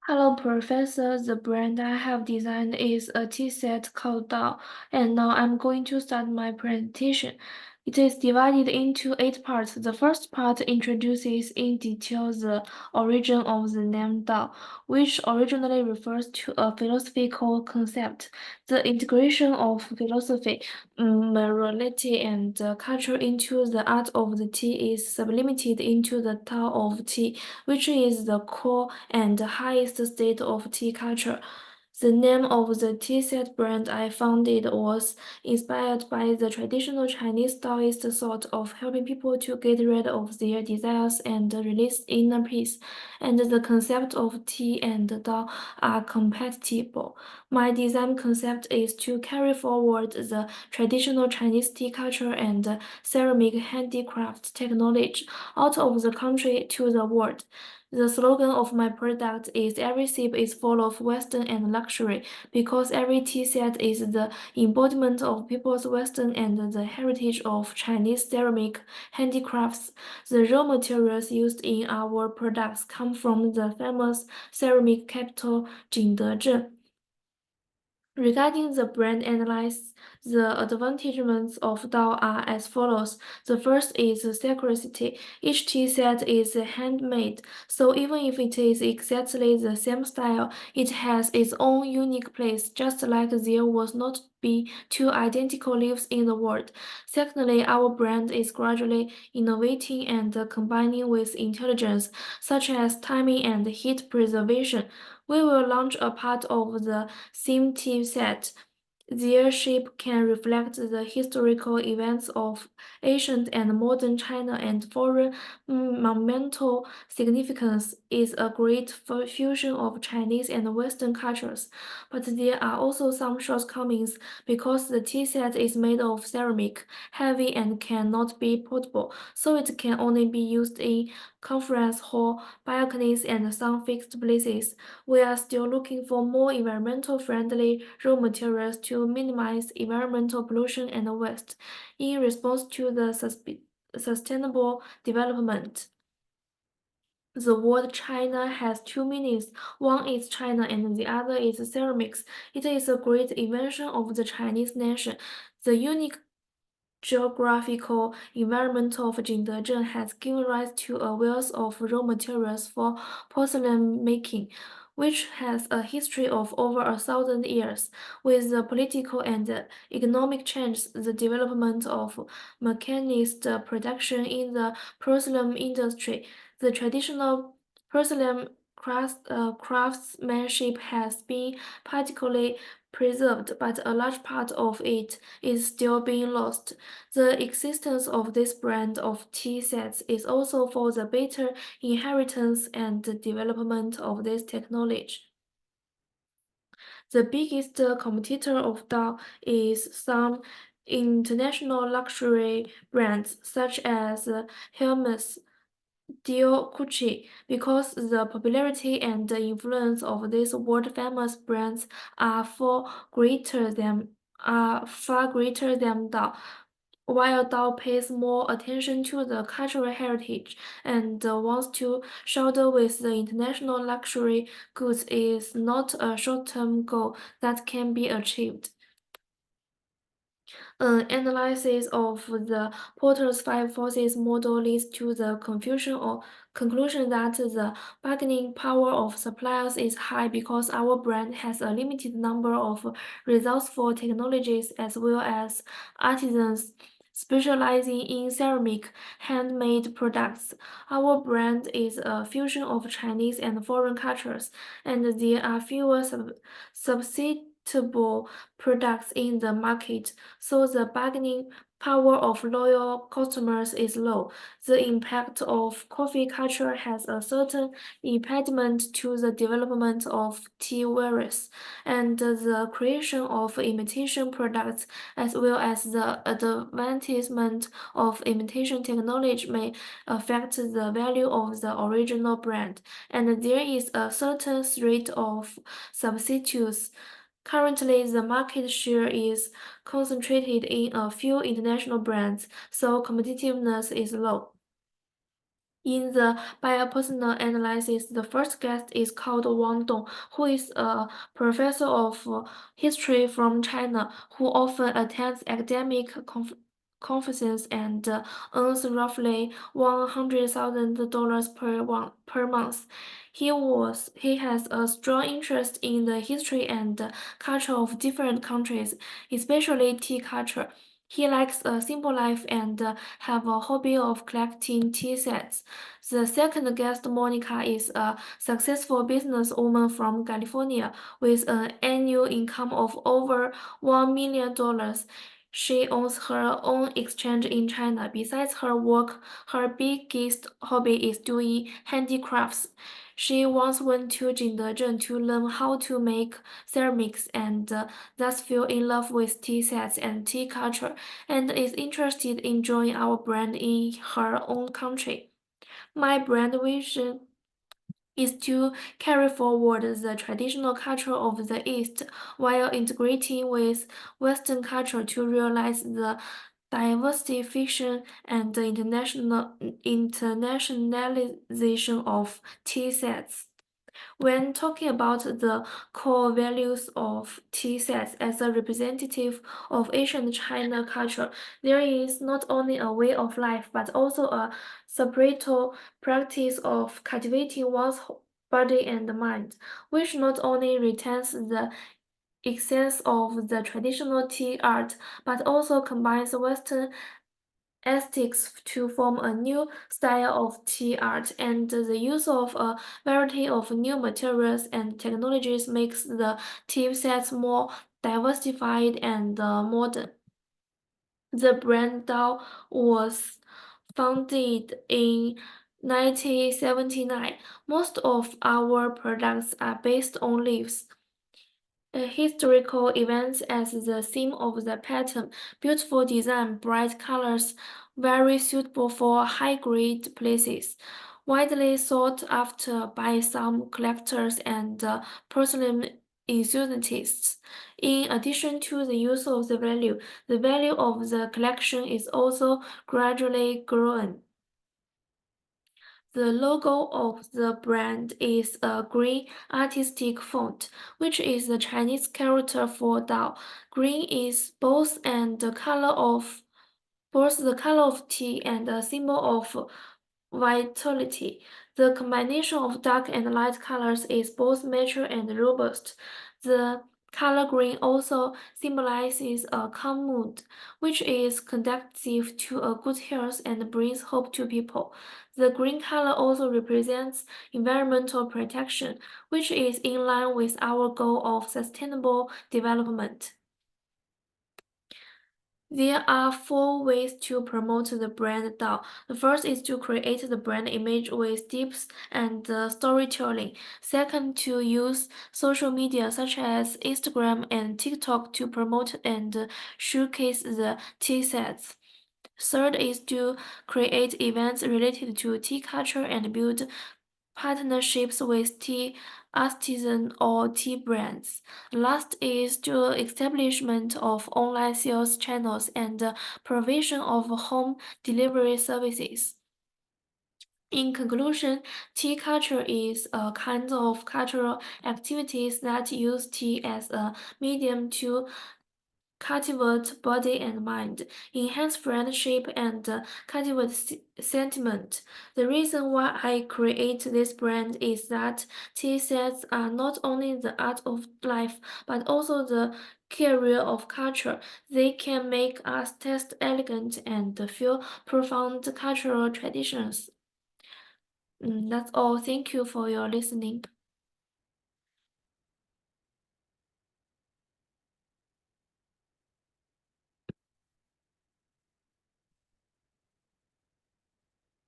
Hello, Professor. The brand I have designed is a tea set called Dao, and now I'm going to start my presentation. It is divided into 8 parts. The first part introduces in detail the origin of the name Dao, which originally refers to a philosophical concept. The integration of philosophy, morality, and culture into the art of the tea is sublimated into the Tao of tea, which is the core and highest state of tea culture. The name of the tea set brand I founded was inspired by the traditional Chinese Taoist thought of helping people to get rid of their desires and release inner peace, and the concept of tea and Tao are compatible. My design concept is to carry forward the traditional Chinese tea culture and ceramic handicraft technology out of the country to the world. The slogan of my product is every sip is full of Western and luxury because every tea set is the embodiment of people's Western and the heritage of Chinese ceramic handicrafts. The raw materials used in our products come from the famous ceramic capital Jingdezhen. Regarding the brand analysis, the advantagements of DAO are as follows. The first is secrecy. Each tea set is handmade, so even if it is exactly the same style, it has its own unique place, just like there was not be two identical leaves in the world. Secondly, our brand is gradually innovating and combining with intelligence, such as timing and heat preservation. We will launch a part of the theme tea set. Their shape can reflect the historical events of ancient and modern China, and foreign monumental significance is a great fusion of Chinese and Western cultures. But there are also some shortcomings because the tea set is made of ceramic, heavy, and cannot be portable, so it can only be used in conference hall, balconies, and some fixed places. We are still looking for more environmental friendly raw materials to minimize environmental pollution and waste in response to the sustainable development. The word China has two meanings. One is China and the other is ceramics. It is a great invention of the Chinese nation. The unique geographical environment of Jingdezhen has given rise to a wealth of raw materials for porcelain making, which has a history of over 1,000 years. With the political and economic change, the development of mechanized production in the porcelain industry, the traditional porcelain craftsmanship has been particularly preserved, but a large part of it is still being lost. The existence of this brand of tea sets is also for the better inheritance and development of this technology. The biggest competitor of Dao is some international luxury brands such as Hermes, Dior, Gucci, because the popularity and the influence of these world-famous brands are far greater than Dao. While Dao pays more attention to the cultural heritage and wants to shoulder with the international luxury goods is not a short-term goal that can be achieved. An analysis of the Porter's five forces model leads to the conclusion that the bargaining power of suppliers is high because our brand has a limited number of resourceful technologies as well as artisans specializing in ceramic handmade products. Our brand is a fusion of Chinese and foreign cultures, and there are fewer substitutable products in the market, so the bargaining power of loyal customers is low. The impact of coffee culture has a certain impediment to the development of tea varieties, and the creation of imitation products as well as the advancement of imitation technology may affect the value of the original brand, and there is a certain threat of substitutes. Currently, the market share is concentrated in a few international brands, so competitiveness is low. In the biopersonal analysis, the first guest is called Wang Dong, who is a professor of history from China, who often attends academic conferences and earns roughly $100,000 per month. He has a strong interest in the history and culture of different countries, especially tea culture. He likes a simple life and have a hobby of collecting tea sets. The second guest, Monica, is a successful businesswoman from California with an annual income of over $1 million. She owns her own exchange in China. Besides her work, her biggest hobby is doing handicrafts. She once went to Jingdezhen to learn how to make ceramics and thus fell in love with tea sets and tea culture and is interested in joining our brand in her own country. My brand vision is to carry forward the traditional culture of the East while integrating with Western culture to realize the diversification and the internationalization of tea sets. When talking about the core values of tea sets as a representative of Asian China culture, there is not only a way of life but also a spiritual practice of cultivating one's body and mind, which not only retains the essence of the traditional tea art but also combines Western aesthetics to form a new style of tea art, and the use of a variety of new materials and technologies makes the tea sets more diversified and modern. The brand Dao was founded in 1979. Most of our products are based on leaves, historical events as the theme of the pattern. Beautiful design, bright colors, very suitable for high-grade places. Widely sought after by some collectors and porcelain enthusiasts. In addition to the use of the value of the collection is also gradually growing. The logo of the brand is a green artistic font, which is the Chinese character for Dao. Green is both the color of tea and a symbol of vitality. The combination of dark and light colors is both mature and robust. The color green also symbolizes a calm mood, which is conducive to a good health and brings hope to people. The green color also represents environmental protection, which is in line with our goal of sustainable development. There are four ways to promote the brand DAO. The first is to create the brand image with tips and storytelling. Second, to use social media such as Instagram and TikTok to promote and showcase the tea sets. Third is to create events related to tea culture and build partnerships with tea artisans or tea brands. Last is the establishment of online sales channels and the provision of home delivery services. In conclusion, tea culture is a kind of cultural activities that use tea as a medium to cultivate body and mind, enhance friendship, and cultivate sentiment. The reason why I create this brand is that tea sets are not only the art of life, but also the career of culture. They can make us taste elegant and feel profound cultural traditions. That's all. Thank you for your listening.